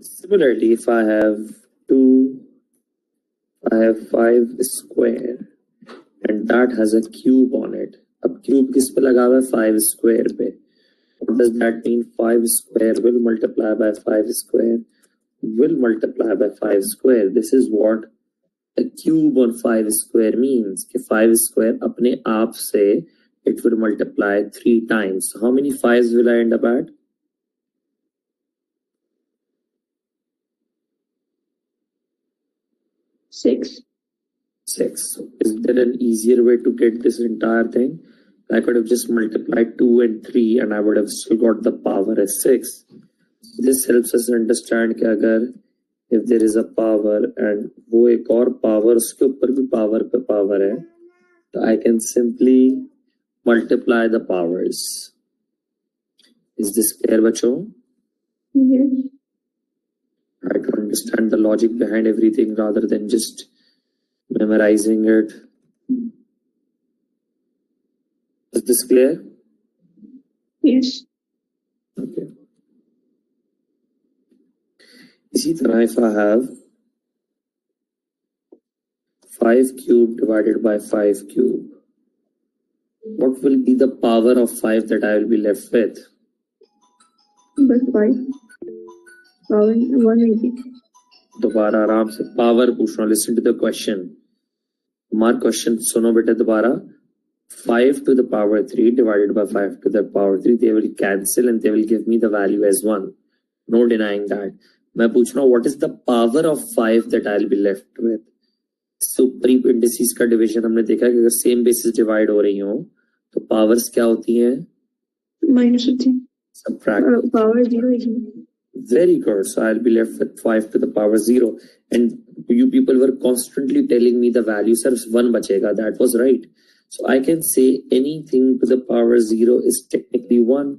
Similarly, if I have 5 square and that has a cube on it. अब cube किस पे लगा हुआ है? 5 square पे. What does that mean? 5 square will multiply by 5 square will multiply by 5 square. This is what a cube on 5 square means. कि 5 square अपने आप से it will multiply 3 times. So how many 5s will I end up at? 6. 6. So is there an easier way to get this entire thing? I could have just multiplied 2 and 3 and I would have still got the power as 6. This helps us understand कि अगर if there is a power and वो एक और power उसके ऊपर भी power पे power है तो I can simply multiply the powers. Is this clear बच्चों? Yes. Try to understand the logic behind everything rather than just memorizing it. Is this clear? Yes. Okay. इसी तरह if I have 5 cube divided by 5 cube, what will be the power of 5 that I will be left with? But 5. Power 180. दोबारा आराम से power पूछ रहा हूँ. Listen to the question. हमारा question सुनो बेटे दोबारा. 5 to the power 3 divided by 5 to the power 3, they will cancel and they will give me the value as 1. No denying that. मैं पूछ रहा हूँ what is the power of 5 that I'll be left with? सुप्री indices का division हमने देखा कि अगर सेम बेसिस डिवाइड हो रही हो तो पावर्स क्या होती हैं? Minus 15. Subtract. Power 0 is Very good. So I'll be left with 5 to the power 0. And you people were constantly telling me the value, sir, 1 बचेगा. That was right. So I can say anything to the power 0 is technically 1.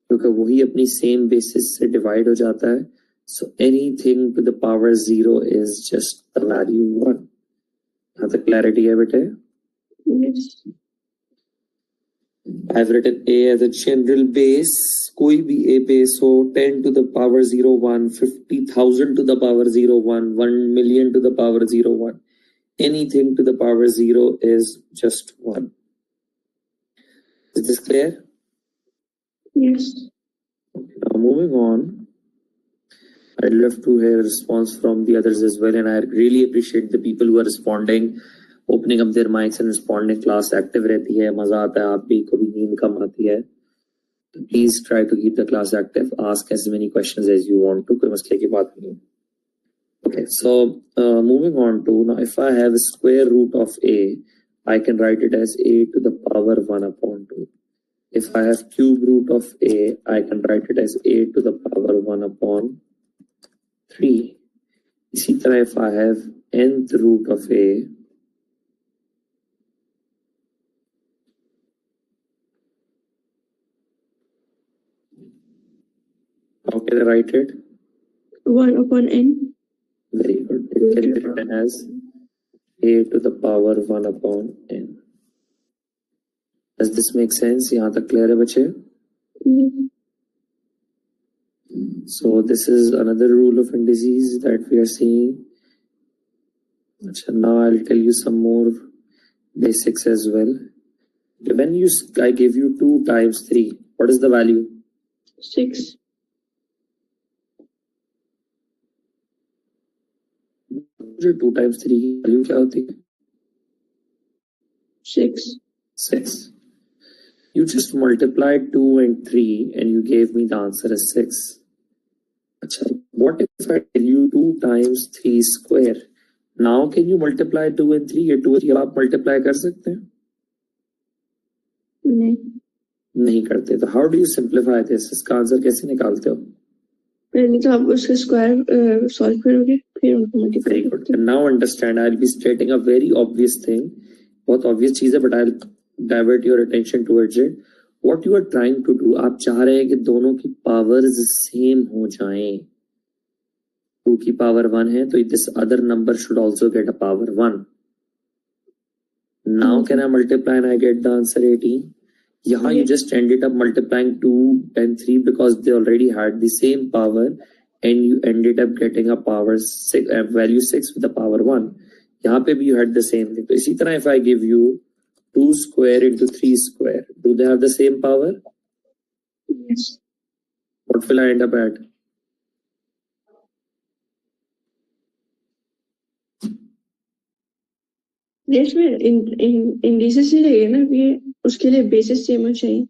क्योंकि वही अपनी same basis से divide हो जाता है. So anything to the power 0 is just the value 1. Now the clarity है बेटे? Yes. I've written A as a general base. कोई भी A base हो, 10 to the power 0, 1, 50,000 to the power 0, 1, 1 million to the power 0, 1. Anything to the power 0 is just 1. Is this clear? Yes. Now moving on. I'd love to hear a response from the others as well, and I really appreciate the people who are responding, opening up their mics and responding. Class active रहती है, मजा आता है, आप भी कभी नींद कम आती है. Please try to keep the class active. Ask as many questions as you want to. कोई मसले की बात नहीं. Okay, so moving on to now, if I have a square root of a, I can write it as a to the power 1 upon 2. If I have cube root of a, I can write it as a to the power 1 upon 3. इसी तरह if I have nth root of a, how can I write it? 1 upon n. Very good. It can be written as a to the power 1 upon n. Does this make sense? यहाँ तक clear है बच्चे? Yes. So this is another rule of indices that we are seeing. Now I'll tell you some more basics as well. When I give you 2 times 3, what is the value? 6. 2 times 3 की value क्या होती है? 6. 6. You just multiplied 2 and 3 and you gave me the answer as 6. अच्छा, what if I tell you 2 times 3 square? Now can you multiply 2 and 3? ये 2 और 3 आप multiply कर सकते हैं? नहीं. नहीं करते. तो how do you simplify this? इसका आंसर कैसे निकालते हो? पहले तो आप उसका स्क्वायर सॉल्व करोगे फिर उनको multiply Very good. And now understand, I'll be stating a very obvious thing. बहुत obvious चीज है, but I'll divert your attention towards it. What you are trying to do, आप चाह रहे हैं कि दोनों की powers same हो जाएं. 2 की power 1 है, तो this other number should also get a power 1. Now can I multiply and I get the answer 18? यहाँ you just ended up multiplying 2 and 3 because they already had the same power and you ended up getting a power 6, value 6 with the power 1. यहाँ पे भी you had the same thing. तो इसी तरह if I give you 2 square into 3 square, do they have the same power? Yes. What will I end up at? Yes, indices ही रहेगा ना, ये उसके लिए basis same होना चाहिए.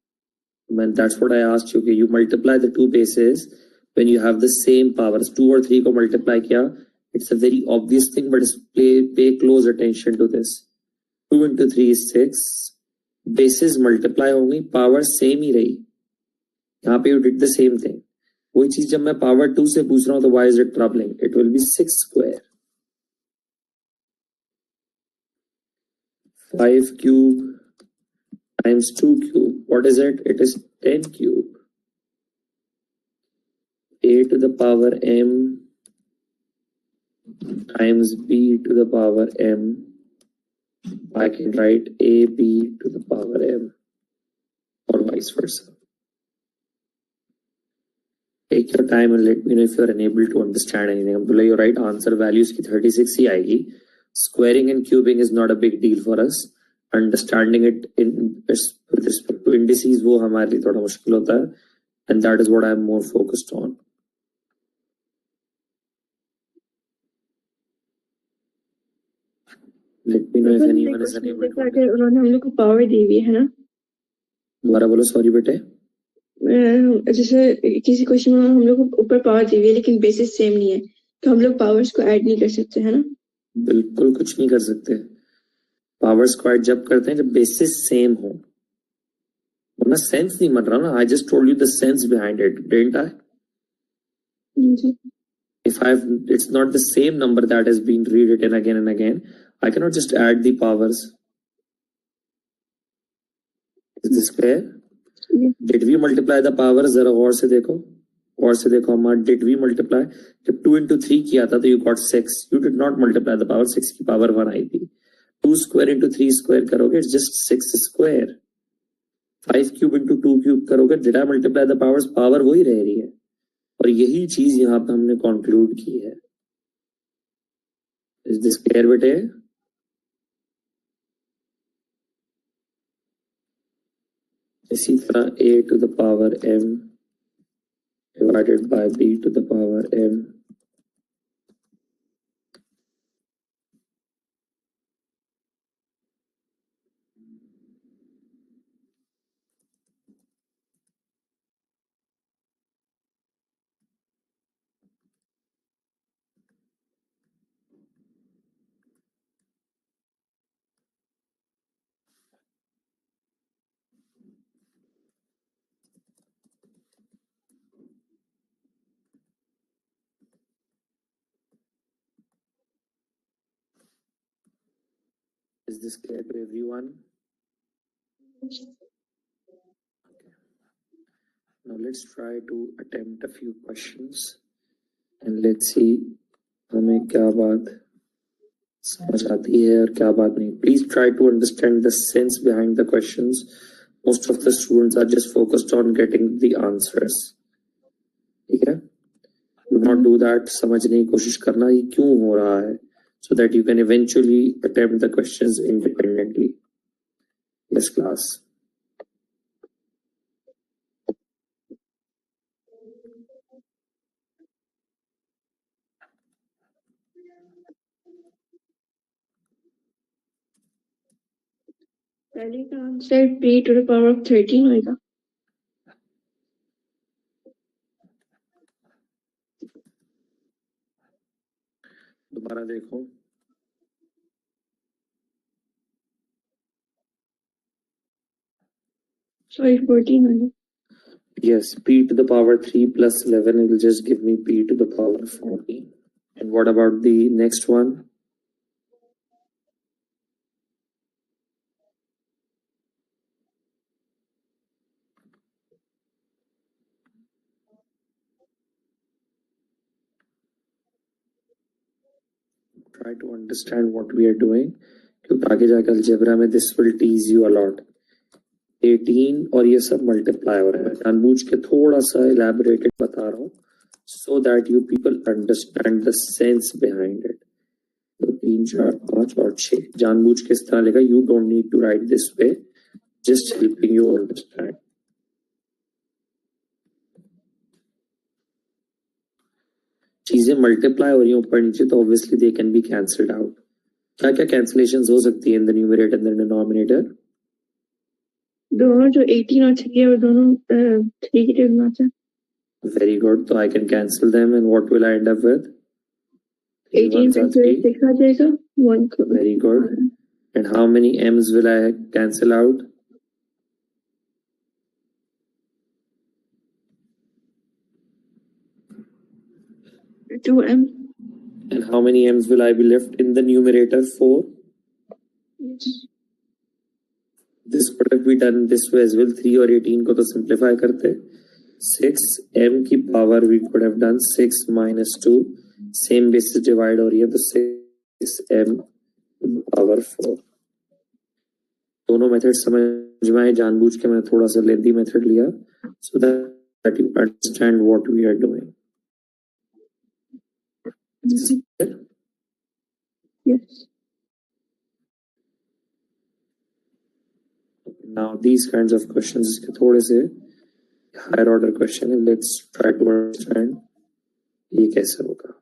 When that's what I asked you. Okay, you multiply the two bases when you have the same powers. 2 और 3 को multiply किया. It's a very obvious thing, but pay close attention to this. 2 into 3 is 6. Bases multiply होंगी, power same ही रही. यहाँ पे you did the same thing. वही चीज जब मैं power 2 से पूछ रहा हूँ तो why is it troubling? It will be 6 square. 5 cube times 2 cube. What is it? It is 10 cube. A to the power m times b to the power m. I can write ab to the power m or vice versa. Take your time and let me know if you are unable to understand anything. Abdullah, your right answer values की 36 ही आएगी. Squaring and cubing is not a big deal for us. Understanding it with respect to indices वो हमारे लिए थोड़ा मुश्किल होता है, and that is what I am more focused on. Let me know if anyone is unable to. अगर उन्होंने हम लोग को power दी हुई है ना, दोबारा बोलो. सॉरी बेटे. जैसे किसी क्वेश्चन में हम लोग को ऊपर पावर दी हुई है लेकिन बेसिस सेम नहीं है, तो हम लोग पावर्स को ऐड नहीं कर सकते, है ना? बिल्कुल कुछ नहीं कर सकते. पावर्स को ऐड जब करते हैं जब बेसिस सेम हो, वरना सेंस नहीं बन रहा ना. I just told you the sense behind it, didn't I? If it's not the same number that has been rewritten again and again, I cannot just add the powers. Is this clear? Yeah. Did we multiply the powers? जरा और से देखो, हमारा did we multiply? जब 2 into 3 किया था तो you got 6. You did not multiply the power. 6 की power 1 आई थी. 2 square into 3 square करोगे, it's just 6 square. 5 cube into 2 cube करोगे, did I multiply the powers? Power वही रह रही है, और यही चीज यहाँ पे हमने कंक्लूड की है. Is this clear बेटे? इसी तरह a to the power m divided by b to the power m. Is this clear to everyone? Okay. Now let's try to attempt a few questions and let's see हमें क्या बात समझ आती है और क्या बात नहीं. Please try to understand the sense behind the questions. Most of the students are just focused on getting the answers. ठीक है? Do not do that. समझने की कोशिश करना ये क्यों हो रहा है, so that you can eventually attempt the questions independently. Yes, class. पहले का answer p to the power of 13 होगा. दोबारा देखो. Sorry, 14 होगा. Yes, p to the power 3 plus 11 will just give me p to the power 14. And what about the next one? Try to understand what we are doing, क्योंकि आगे जाकर algebra में this will tease you a lot. 18 और ये सब multiply हो रहा है. जानबूझ के थोड़ा सा elaborated बता रहा हूँ so that you people understand the sense behind it. तो 3, 4, 5 और 6 जानबूझ के इस तरह लिखा. You don't need to write this way, just helping you understand. चीजें मल्टीप्लाई हो रही हैं ऊपर नीचे तो obviously they can be cancelled out. क्या क्या कैंसलेशंस हो सकती है in the numerator and the denominator? दोनों जो 18 और 3 है वो दोनों 3 की टेबल में आते हैं. Very good. So I can cancel them, and what will I end up with? 18 पे फिर 6 आ जाएगा. 1 को. Very good. And how many m's will I cancel out? 2m. And how many m's will I be left in the numerator? 4. Yes. This could have been done this way as well. 3 और 18 को तो simplify करते. 6m की power we could have done 6 minus 2. Same basis divide हो रही है तो 6m power 4. दोनों मेथड समझ में आए. जानबूझ के मैं थोड़ा सा लेंथी मेथड लिया so that you understand what we are doing. Yes. Now these kinds of questions इसके थोड़े से higher order question है. Let's try to understand ये कैसे होगा.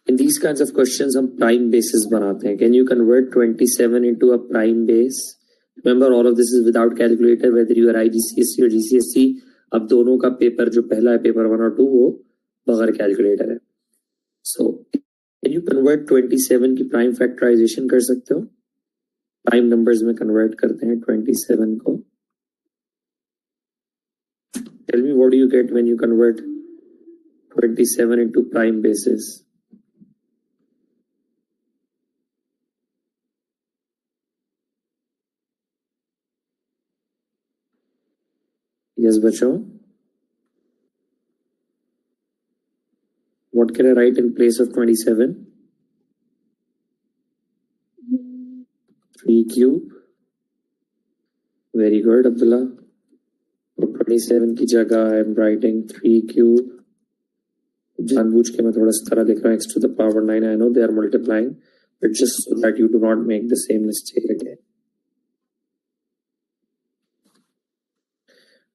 In these kinds of questions हम prime bases बनाते हैं. Can you convert 27 into a prime base? Remember all of this is without calculator, whether you are IGCSE or GCSE. अब दोनों का paper जो पहला है पेपर 1 और 2 वो बगैर कैलकुलेटर है. So can you convert 27 की प्राइम फैक्टराइजेशन कर सकते हो? प्राइम नंबर्स में कन्वर्ट करते हैं 27 को. Tell me what do you get when you convert 27 into prime bases? Yes, बच्चों. What can I write in place of 27? 3 cube. Very good, Abdullah. For 27 की जगह I am writing 3 cube. जानबूझ के मैं थोड़ा सा तरह लिख रहा हूँ x to the power 9. I know they are multiplying, but just so that you do not make the same mistake again.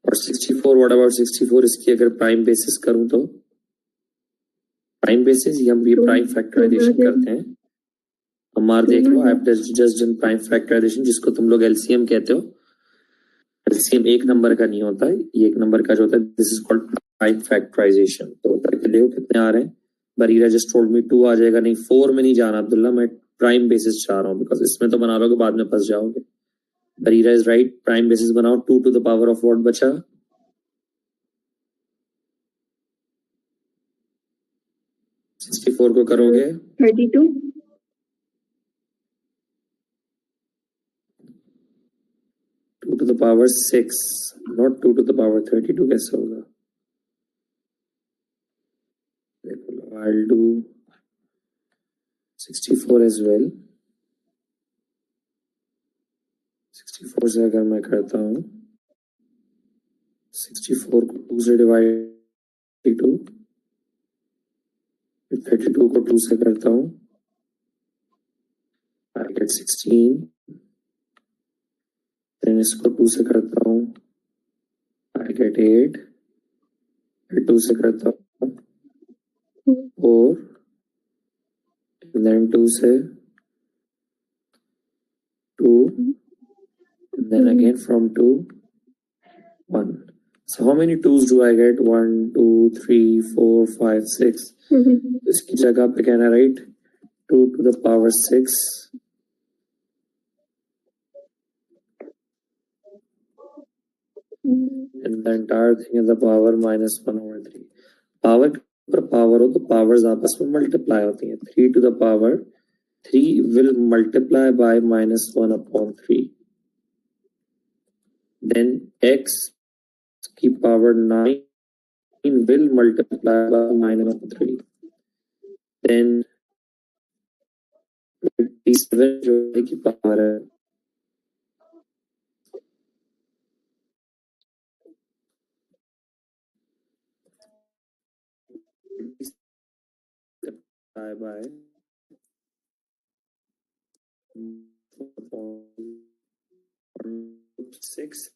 और 64, what about 64? इसकी अगर प्राइम बेसिस करूं तो प्राइम बेसिस हम ये प्राइम फैक्टराइजेशन करते हैं. हमारा देख लो, I have just done prime factorization जिसको तुम लोग एलसीएम कहते हो. एलसीएम एक नंबर का नहीं होता है, ये एक नंबर का जो होता है this is called prime factorization. तो करके देखो कितने आ रहे हैं. बरीरा जस्ट टोल्ड मी 2 आ जाएगा. नहीं 4 में नहीं जाना अब्दुल्ला, मैं प्राइम बेसिस चाह रहा हूँ बिकॉज इसमें तो बना लोगे बाद में फंस जाओगे. Bareera is right. Prime basis बनाओ. 2 to the power of what बचा? 64 को करोगे 32. 2 to the power 6, not 2 to the power 32. कैसे होगा? I'll do 64 as well. 64 से अगर मैं करता हूँ 64 को 2 से डिवाइड 32, 32 को 2 से करता हूँ I get 16. then इसको 2 से करता हूँ I get 8. फिर 2 से करता हूँ 4. and then 2 से 2. and then again from 2 1. So how many 2s do I get? 1 2 3 4 5 6. इसकी जगह पे कहना right 2 to the power 6. and the entire thing is the power minus 1 over 3. Power पर पावर हो तो पावर्स आपस में मल्टीप्लाई होती हैं. 3 to the power 3 will multiply by minus 1 upon 3. then x की power 9 will multiply by minus 3. then 27 जो है की पावर है by 6.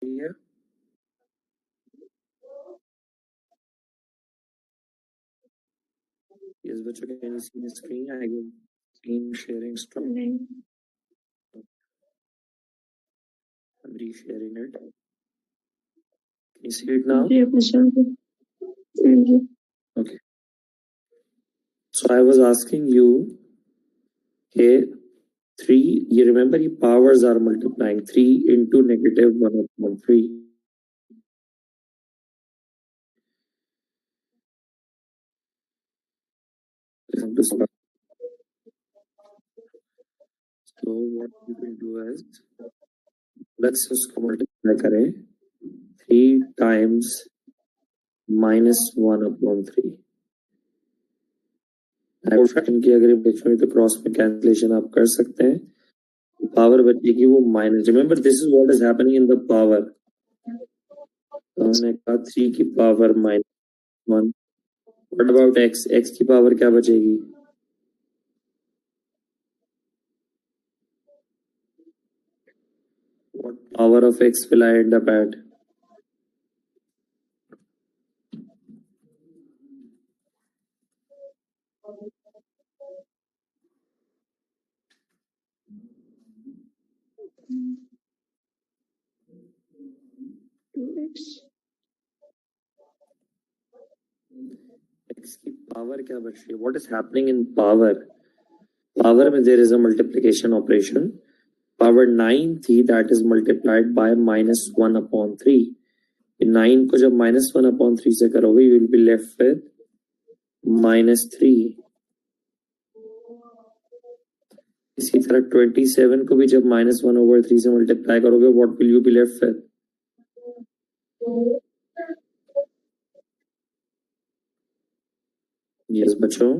Here. Yes, bachcho, can you see the screen? I give screen sharing stop. I'm resharing it. Can you see it now? Okay. So I was asking you, okay, 3, you remember your powers are multiplying 3 into negative 1 upon 3. So what you can do is, let's just multiply करें 3 times minus 1 upon 3. Fraction की अगर बच्चों तो cross में cancellation आप कर सकते हैं. पावर बचेगी वो minus. Remember this is what is happening in the power. तो हमने कहा 3 की power -1. What about x? x की पावर क्या बचेगी? What power of x will I end up at? x की पावर क्या बच रही है? What is happening in power? Power में there is a multiplication operation. Power 9 थी, that is multiplied by -1 upon 3. 9 को जब -1 upon 3 से करोगे, you will be left with -3. इसी तरह 27 को भी जब -1/3 से मल्टीप्लाई करोगे, what will you be left with? Yes, बच्चों.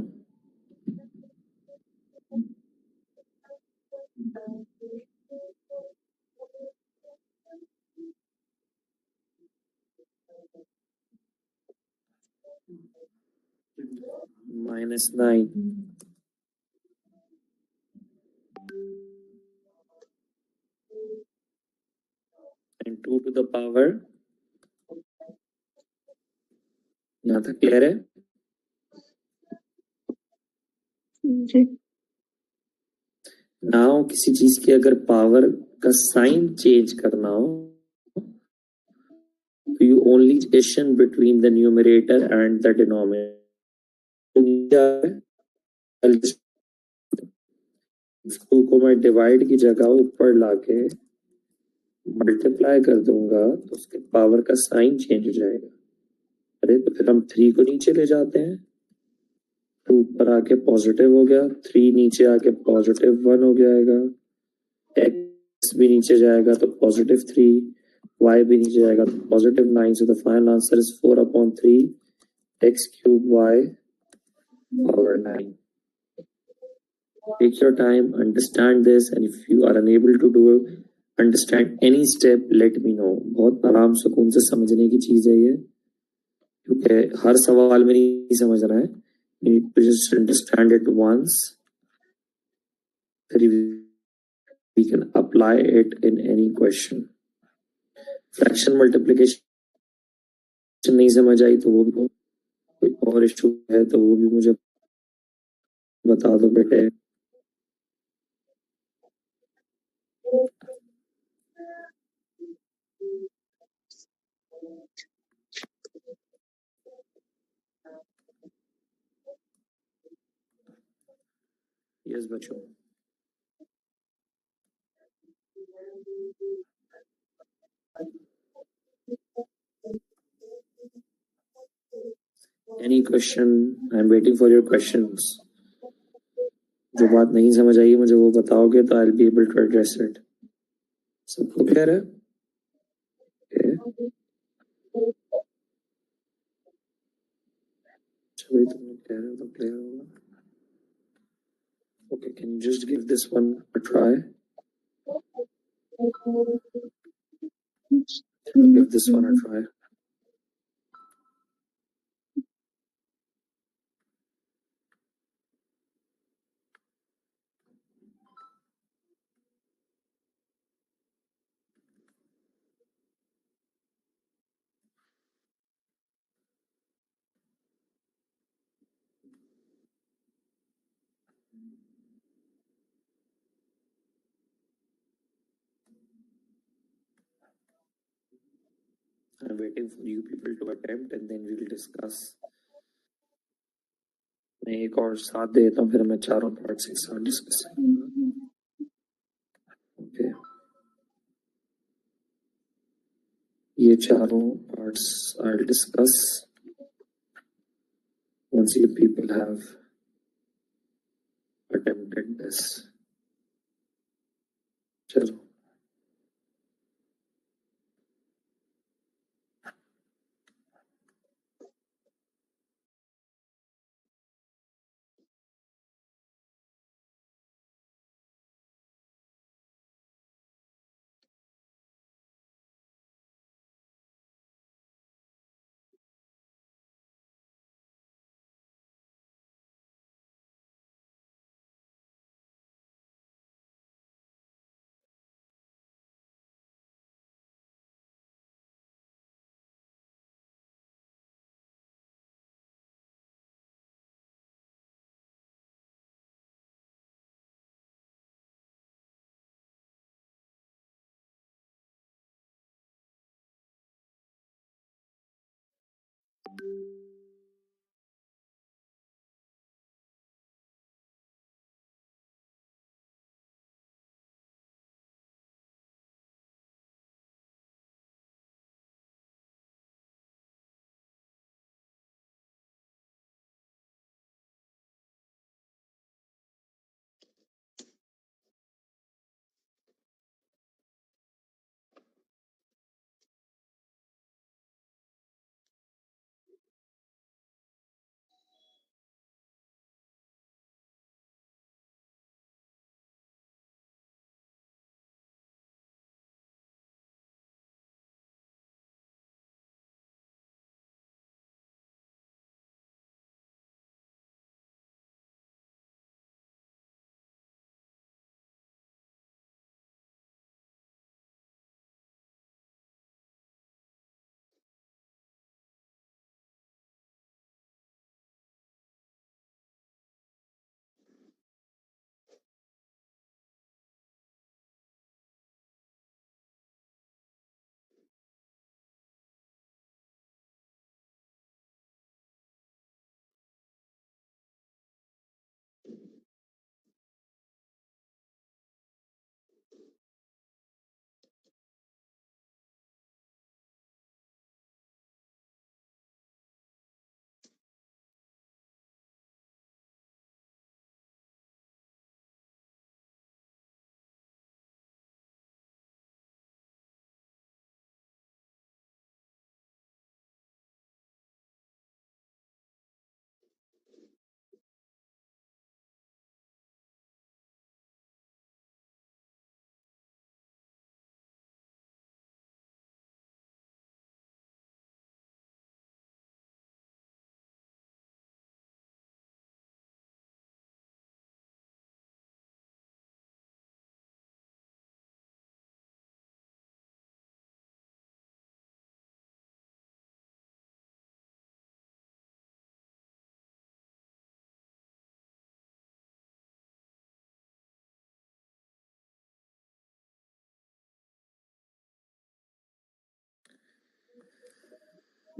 -9 and 2 to the power. यहाँ तक क्लियर है? नाउ किसी चीज की अगर पावर का साइन चेंज करना हो, तो you only addition between the numerator and the denominator. 2 को मैं डिवाइड की जगह ऊपर लाके मल्टीप्लाई कर दूंगा, तो उसके पावर का साइन चेंज हो जाएगा. अरे तो फिर हम 3 को नीचे ले जाते हैं. 2 ऊपर आके पॉजिटिव हो गया, 3 नीचे आके +1 हो जाएगा. x भी नीचे जाएगा तो +3, y भी नीचे जाएगा तो +9. So the final answer is 4/3 x cube y power 9. Take your time, understand this, and if you are unable to do it, understand any step, let me know. बहुत आराम सुकून से समझने की चीज है ये, क्योंकि हर सवाल में नहीं समझना है. You need to just understand it once. We can apply it in any question. Fraction multiplication नहीं समझ आई तो वो भी, कोई और इशू है तो वो भी मुझे बता दो बेटे. यस बच्चों. Any question? I'm waiting for your questions. जो बात नहीं समझ आई मुझे वो बताओगे तो I'll be able to address it. सबको क्लियर है? Okay. चलिए तुम लोग कह रहे हो तो क्लियर होगा. Okay, can you just give this one a try? Give this one a try. I'm waiting for you people to attempt and then we will discuss. मैं एक और साथ देता हूँ फिर मैं चारों पार्ट्स एक साथ डिस्कस करूंगा. ओके. ये चारों parts I'll discuss once you people have attempted this. चलो.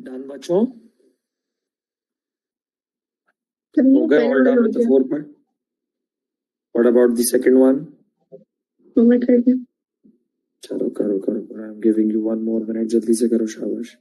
Done बच्चों? Okay, all done with the 4 part. What about the second one? चलो करो करो. I'm giving you 1 more minute. जल्दी से करो शाबाश.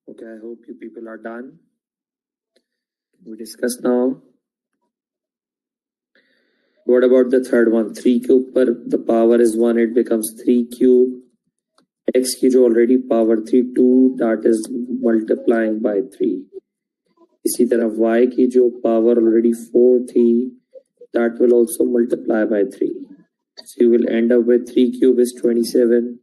Okay, I hope you people are done. We discuss now. What about the third one? 3 cube per the power is 1, it becomes 3 cube. X की जो already power 3 2, that is multiplying by 3. इसी तरह y की जो power already 4 थी, that will also multiply by 3. So you will end up with 3 cube is 27.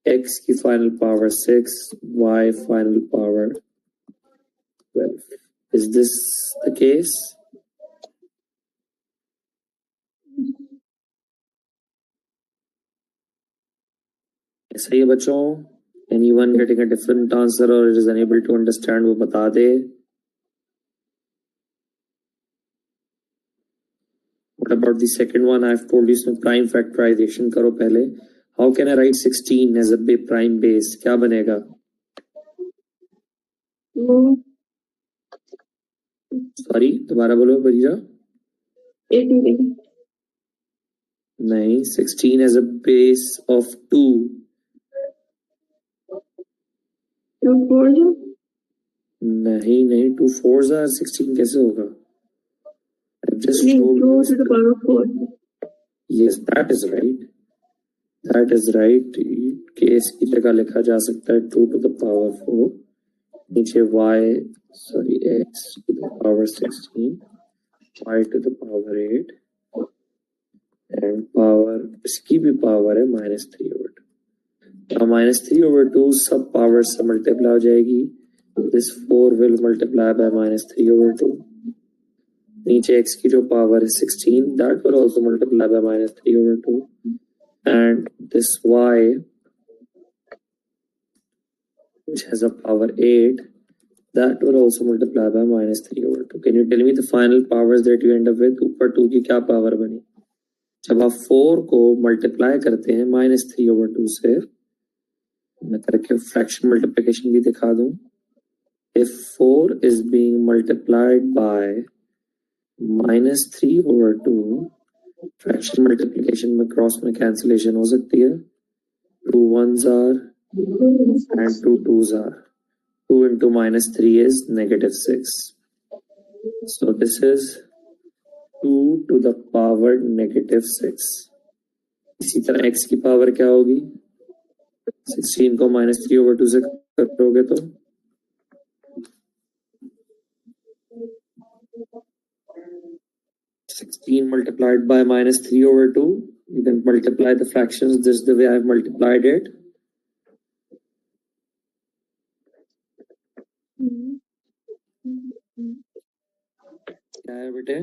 X की final power 6, y final power 12. Is this the case? ऐसा ही है बच्चों? Anyone getting a different answer or is unable to understand वो बता दे. What about the second one? I've told you some prime factorization करो पहले. How can I write 16 as a prime base? क्या बनेगा? Sorry, दोबारा बोलो बरीजा. 8 नहीं, 16 as a base of 2. 2 4s नहीं 2 4s are 16 कैसे होगा? I've just told 2 you. to the power of 4. Yes, that is right. That is right. Case की जगह लिखा जा सकता है 2 to the power 4. नीचे x to the power 16, y to the power 8, and power इसकी भी power है -3/2. Now -3/2 सब powers से multiply हो जाएगी. This 4 will multiply by -3/2. नीचे x की जो power है 16, that will also multiply by -3/2. And this y, which has a power 8, that will also multiply by -3/2. Can you tell me the final powers that you end up with? ऊपर 2 की क्या power बनी? जब आप 4 को multiply करते हैं -3/2 से, मैं करके फ्रैक्शन मल्टीप्लिकेशन भी दिखा दूं. If 4 is being multiplied by -3/2, fraction multiplication में क्रॉस में कैंसिलेशन हो सकती है. 2 1s are and 2 2s are. 2 into -3 is -6. So this is 2 to the power -6. इसी तरह x की पावर क्या होगी? 16 को -3/2 से करोगे तो 16 multiplied by -3/2. You can multiply the fractions. This is the way I've multiplied it. क्या है बेटे?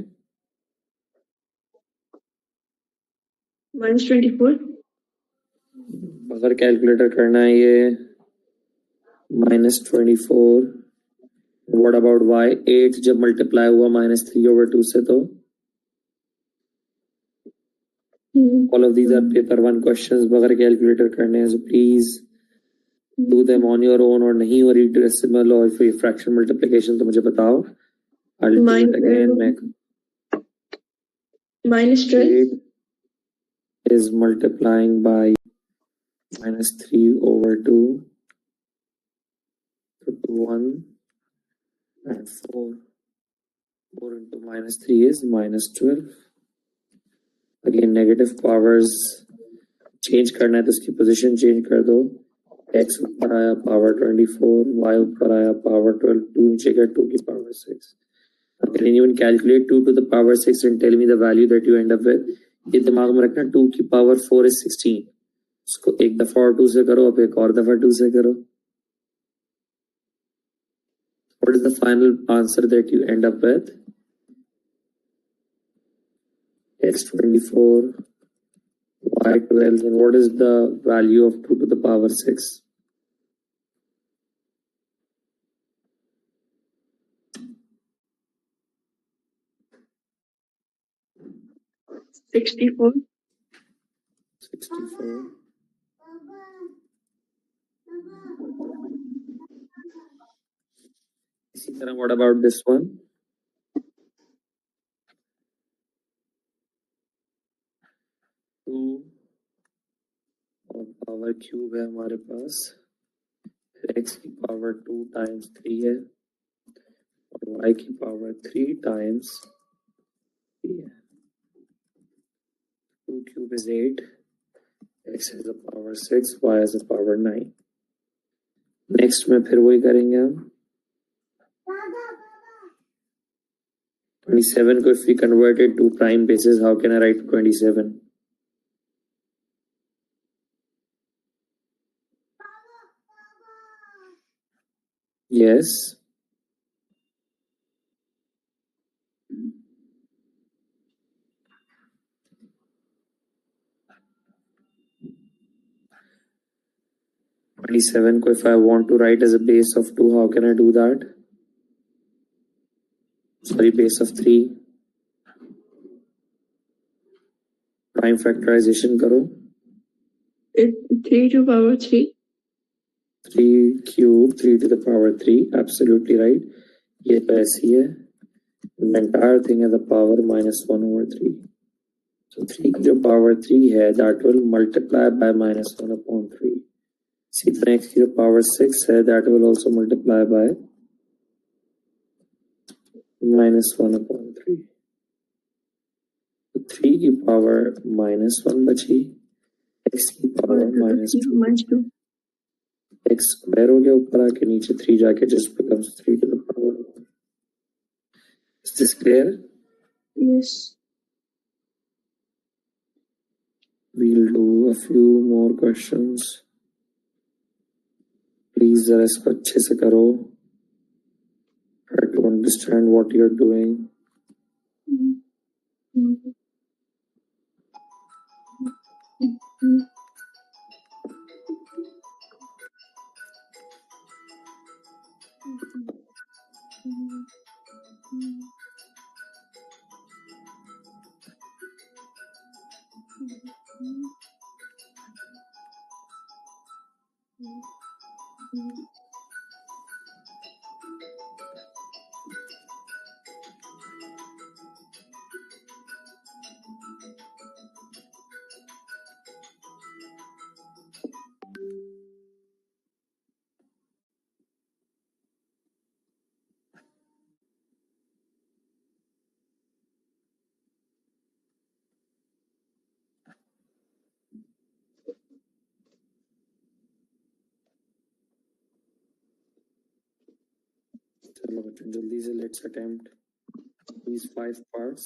-24. अगर कैलकुलेटर करना है ये -24. What about y? 8 जब मल्टीप्लाई हुआ -3/2 से तो all of these are paper 1 questions. अगर कैलकुलेटर करने हैं so please do them on your own, और नहीं हो रही decimal और फिर fraction multiplication तो मुझे बताओ. I'll do it again. -12 is multiplying by -3/2 to 1 and 4. 4 into -3 is -12. Again, negative powers change करना है तो उसकी position change कर दो. x ऊपर आया power 24, y ऊपर आया power 12, 2 नीचे गया 2 की power 6. Now, can anyone calculate 2 to the power 6 and tell me the value that you end up with? ये दिमाग में रखना, 2 की power 4 is 16. उसको एक दफा और 2 से करो, अब एक और दफा 2 से करो. What is the final answer that you end up with? x24, y12, and what is the value of 2 to the power 6? -64. 64. इसी तरह what about this one? 2 और पावर क्यूब है हमारे पास. x की पावर 2 टाइम्स 3 है और y की power 3 times 3 है. 2 cube is 8, x has a power 6, y has a power 9. Next में फिर वही करेंगे हम. 27 को if we convert it to prime basis, how can I write 27? Yes. Twenty-seven को if I want to write as a base of 2, how can I do that? Sorry, base of 3. Prime factorization करो. 3 to power 3. 3 cube 3 to the power 3. Absolutely right. ये तो ऐसी है. The entire thing has the power minus 1 over 3. So 3 की जो power 3 है, that will multiply by minus 1 upon 3. इसी तरह x की जो power 6 है, that will also multiply by minus 1 upon 3. तो 3 की power minus 1 बची, x की power minus 2. x square हो गया ऊपर आके, नीचे 3 जाके just becomes 3 to the power 1. Is this clear? Yes. We'll do a few more questions. Please जरा इसको अच्छे से करो. Try to understand what you're doing. चलो बच्चों जल्दी से let's attempt these 5 parts.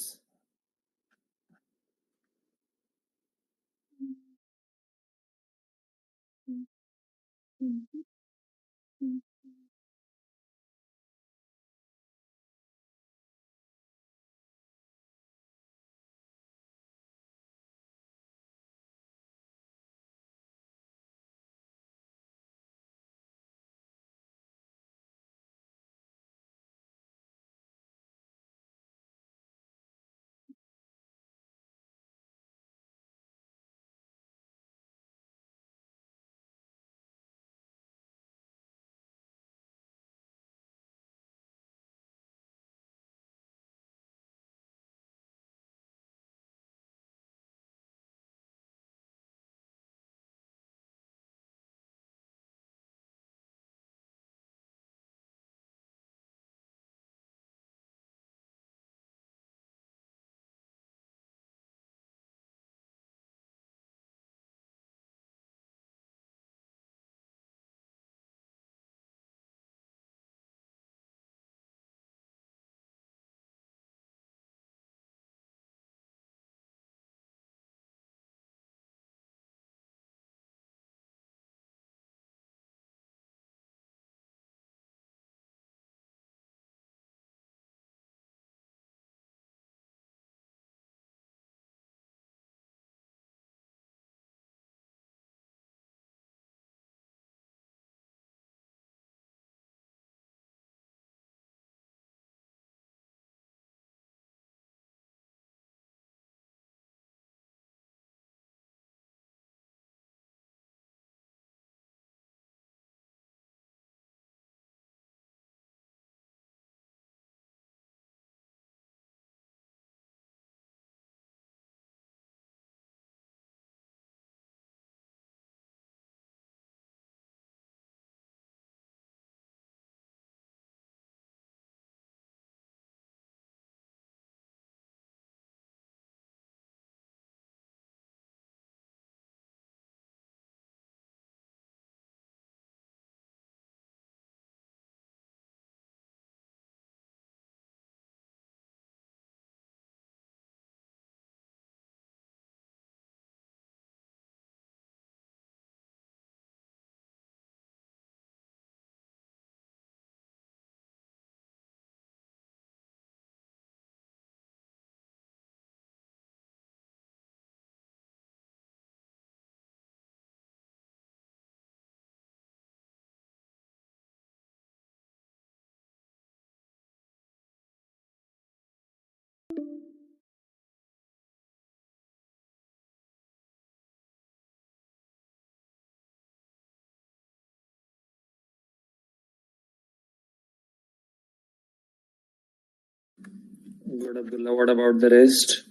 Good, Abdullah. What about the rest?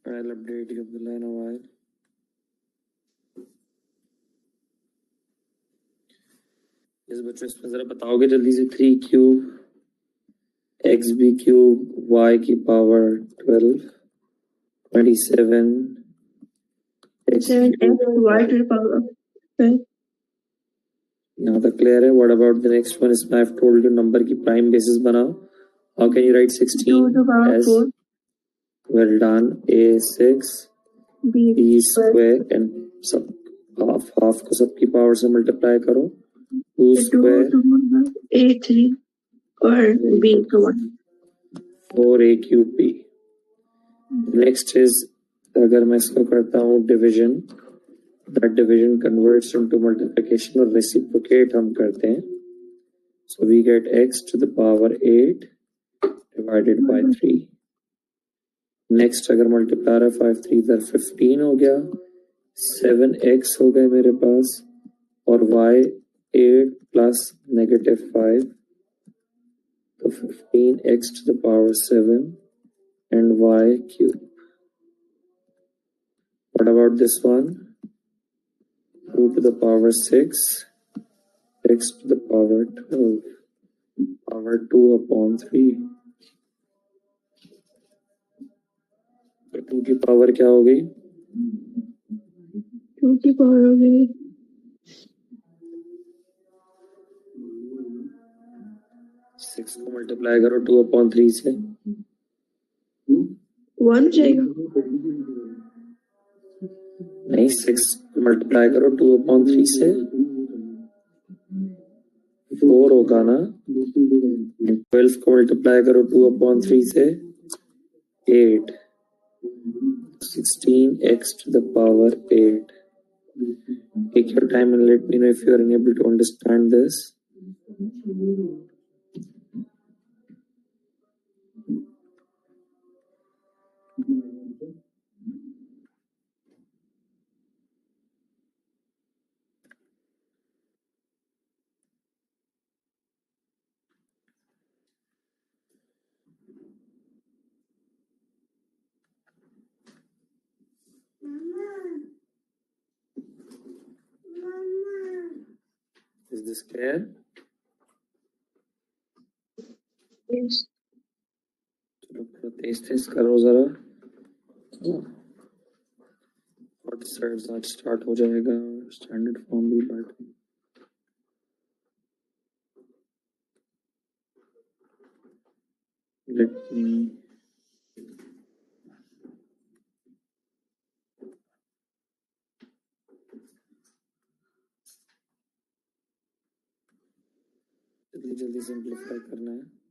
I'll update you, Abdullah, in a while. इस बच्चों इसमें जरा बताओगे जल्दी से 3 cube X B cube Y की power 12 27 x 7x y to the power of 12. यहाँ तक क्लियर है. What about the next one? इसमें I've told you number की प्राइम बेसिस बनाओ. How can you write 2 to 16 the power of as 4. well done a6 B b square. square and सब half को सबकी power से multiply करो 2 2 square to the power of A3 और B to 1. 4a cube b. Next is अगर मैं इसको करता हूँ division, that division converts into multiplication और reciprocate हम करते हैं. So we get x to the power 8 divided by 3. Next अगर multiply रहा 5 3 इधर 15 हो गया, 7x हो गए मेरे पास और y 8 plus -5, तो 15x to the power 7 and y cube. What about this one? 2 to the power 6 x to the power 12 power 2 upon 3. तो 2 की पावर क्या हो गई? 2 की पावर हो गई 6 को मल्टीप्लाई करो 2 अपॉन 3 से 1 जाएगा. नहीं, 6 को मल्टीप्लाई करो 2 अपॉन 3 से 4 होगा ना. 12 को मल्टीप्लाई करो 2 अपॉन 3 से 8. 16x to the power 8. Take your time and let me know if you are unable to understand this. Is this clear? Yes. चलो थोड़ा तेज तेज करो जरा. और सर आज स्टार्ट हो जाएगा स्टैंडर्ड फॉर्म भी बैठ. Let me जल्दी जल्दी सिंप्लीफाई करना है.